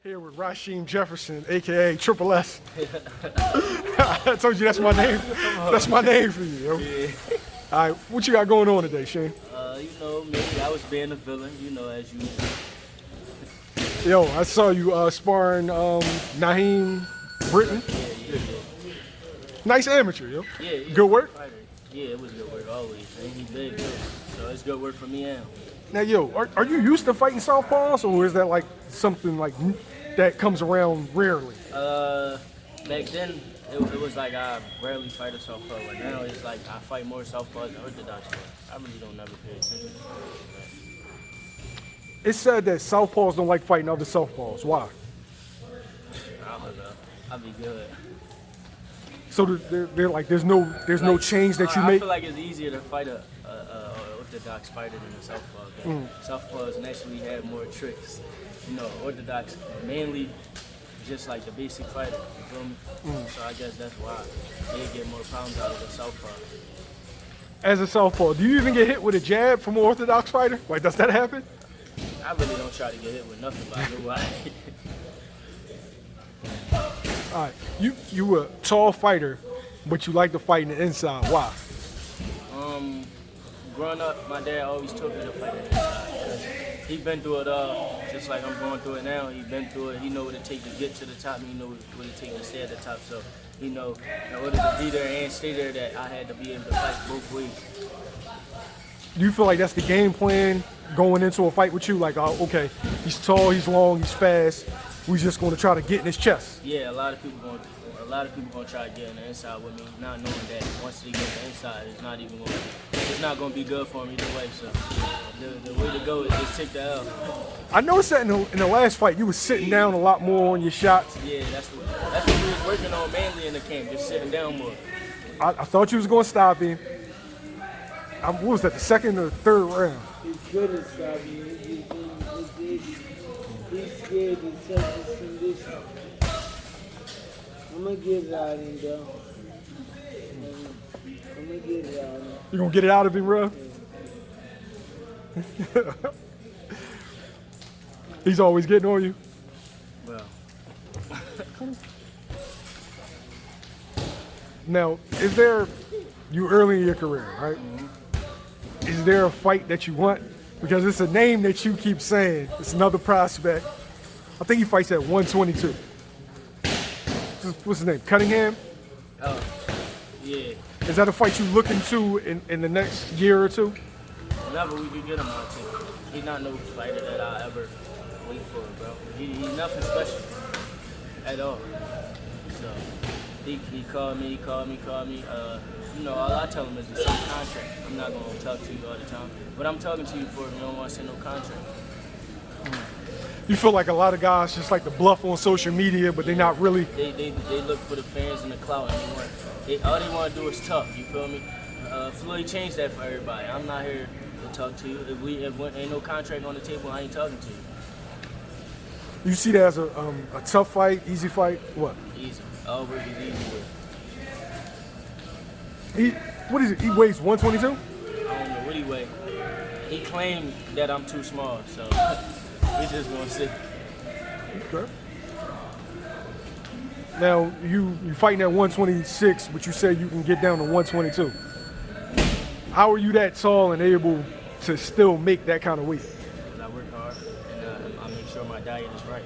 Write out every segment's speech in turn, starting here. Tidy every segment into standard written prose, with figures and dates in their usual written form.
Here with Rashiem Jefferson, aka Triple S. I told you that's my name. That's my name for you, yo. Yeah. All right, what you got going on today, Shane? Me, I was being a villain, as you. Yo, I saw you sparring Naheem Britton. Yeah. Nice amateur, yo. Yeah, he's Good a work? fighter. Yeah, it was good work always. And he's big too. So it's good work for me and him. Now, yo, are you used to fighting southpaws, or is that like something like that comes around rarely? Back then it was like I rarely fight a southpaw, but now it's like I fight more southpaws than orthodox. I really don't never pay attention. It's said that southpaws don't like fighting other southpaws. Why? I don't know. I'll be good. So they're like, there's no change that you I make. feel like it's easier to fight a orthodox fighter than a southpaw. Southpaws naturally have more tricks. Orthodox mainly just like the basic fighter. You feel me? So I guess that's why they get more pounds out of the southpaw. As a southpaw, do you even get hit with a jab from an orthodox fighter? Like, does that happen? I really don't try to get hit with nothing, but I know why. All right, you a tall fighter, but you like to fight in the inside. Why? Growing up, my dad always told me to fight in the inside because he's been through it all, just like I'm going through it now. He's been through it. He know what it takes to get to the top. And he know what it takes to stay at the top. So in order to be there and stay there, that I had to be able to fight both ways. Do you feel like that's the game plan going into a fight with you? Like, okay, he's tall, he's long, he's fast. We're just going to try to get in his chest. Yeah, a lot of people gonna try to get on the inside with me, not knowing that once they get the inside, it's not going to be good for me either way. So the way to go is just take the L. I noticed that in the last fight, you was sitting down a lot more on your shots. Yeah, that's what we was working on mainly in the camp, just sitting down more. I thought you was going to stop him. What was that, the second or third round? He's good at stopping. He's scared in Texas condition. I'm gonna get it out of him, though. I'm gonna get it out of him. You gonna get it out of him, bro? He's always getting on you. Well, Now, you early in your career, right? Is there a fight that you want? Because it's a name that you keep saying. It's another prospect. I think he fights at 122. What's his name? Cunningham? oh, yeah. Is that a fight you look into in the next year or two? Whenever we can get him on team. He's not no fighter that I ever wait for, bro. He's nothing special at all. So he called me. All I tell him is it's a contract. I'm not gonna talk to you all the time, but I'm talking to you for if you don't want to send no contract. You feel like a lot of guys just like to bluff on social media, but they're not really. They look for the fans and the clout, and all they want to do is talk. You feel me? Floyd changed that for everybody. I'm not here to talk to you. If ain't no contract on the table, I ain't talking to you. You see that as a tough fight, easy fight? What? Easy. All work is easy work. What is it? He weighs 122? I don't know what he weigh. He claimed that I'm too small, so we just gonna see. Okay. Now you fighting at 126, but you say you can get down to 122. How are you that tall and able to still make that kind of weight? Because I work hard and I make sure my diet is right.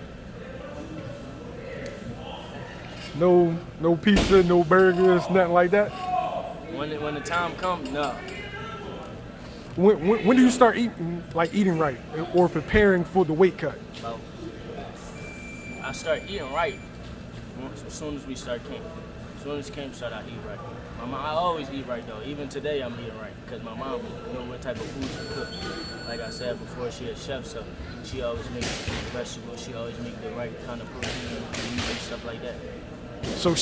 No pizza, no burgers, nothing like that. When the time comes, no. When do you start eating right or preparing for the weight cut? Well, I start eating right as soon as we start camp. As soon as camp start, I eat right. I always eat right though. Even today, I'm eating right because my mom know what type of food she cook. Like I said before, she a chef, so she always makes vegetables. She always make the right kind of protein and stuff like that. So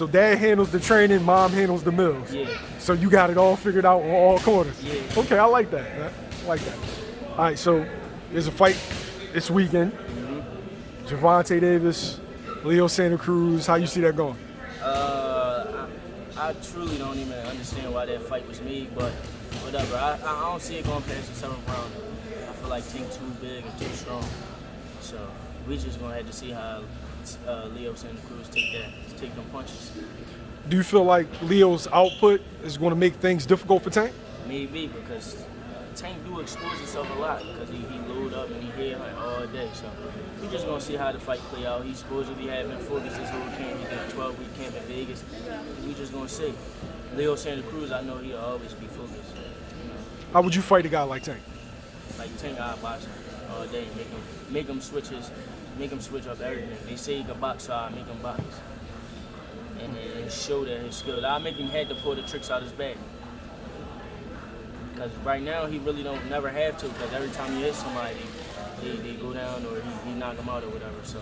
dad handles the training, mom handles the meals. Yeah. So you got it all figured out on all corners. Yeah. Okay, I like that. I like that. All right, so there's a fight this weekend. Gervonta Davis, Leo Santa Cruz. How you see that going? I truly don't even understand why that fight was made, but whatever. I don't see it going past the 7th round. I feel like Tink too big and too strong. So we just gonna have to see how Leo Santa Cruz take them punches. Do you feel like Leo's output is going to make things difficult for Tank? Maybe because Tank do expose himself a lot because he load up and he hit like all day. So we just gonna see how the fight play out. He's supposedly having focus this whole camp. He did a 12-week camp in Vegas. We just gonna see. Leo Santa Cruz, I know he'll always be focused. You know, How would you fight a guy like Tank? like Tank out boxing all day, make him switch up everything. They say he can box, so I make him box. And show that his skill. I make him have to pull the tricks out his bag. Because right now he really don't never have to. Because every time he hits somebody, they go down or he knock him out or whatever. So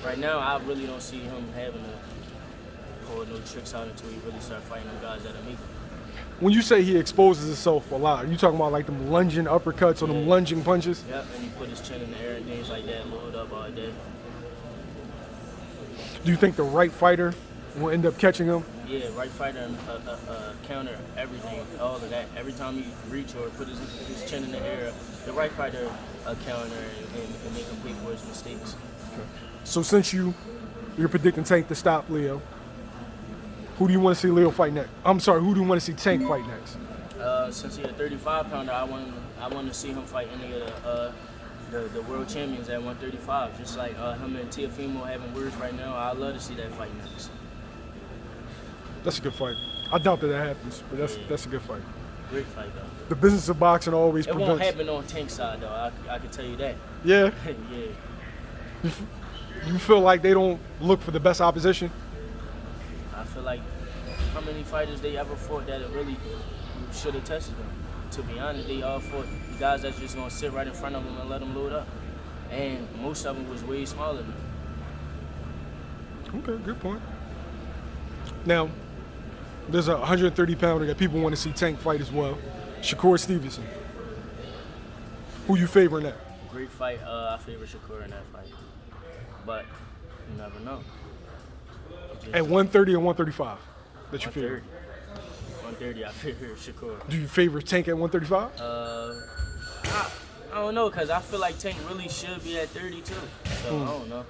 right now I really don't see him having to pull no tricks out until he really start fighting them guys that are making. When you say he exposes himself a lot, are you talking about like them lunging uppercuts or them lunging punches? Yep, and he put his chin in the air and things like that, load up all day. Do you think the right fighter will end up catching him? Yeah, right fighter counter everything, all of that. Every time he reach or put his chin in the air, the right fighter counter and make him pay for his mistakes. Okay. So since you're predicting Tank to stop Leo, who do you want to see Leo fight next? I'm sorry, who do you want to see Tank fight next? Since he's a 35-pounder, I want to see him fight any of the world champions at 135. Just like him and Teofimo having words right now, I'd love to see that fight next. That's a good fight. I doubt that happens, but that's a good fight. Great fight, though. The business of boxing always It prevents. won't happen on Tank's side, though. I can tell you that. Yeah? Yeah. You feel like they don't look for the best opposition? I feel like how many fighters they ever fought that it really should have tested them. To be honest, they all fought the guys that's just gonna sit right in front of them and let them load up. And most of them was way smaller than them. Okay, good point. Now, there's a 130-pounder that people want to see Tank fight as well. Shakur Stevenson. Who you favoring that? Great fight. I favor Shakur in that fight. But you never know. At 130 or 135 that you favor? 130, I favor Shakur. Do you favor Tank at 135? I don't know, because I feel like Tank really should be at 32. So I don't know.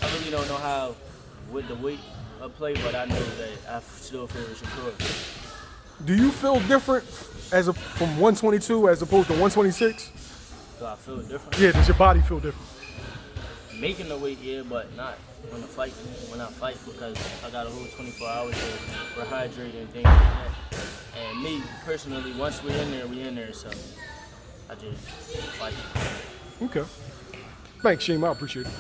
I really don't know how with the weight of play, but I know that I still favor Shakur. Do you feel different from 122 as opposed to 126? Do I feel different? Yeah, does your body feel different? Making the weight, yeah, but not when I fight, because I got a whole 24 hours to rehydrate and things like that. And me, personally, once we're in there, so I just fight. Okay. Thanks, Shane. I appreciate it.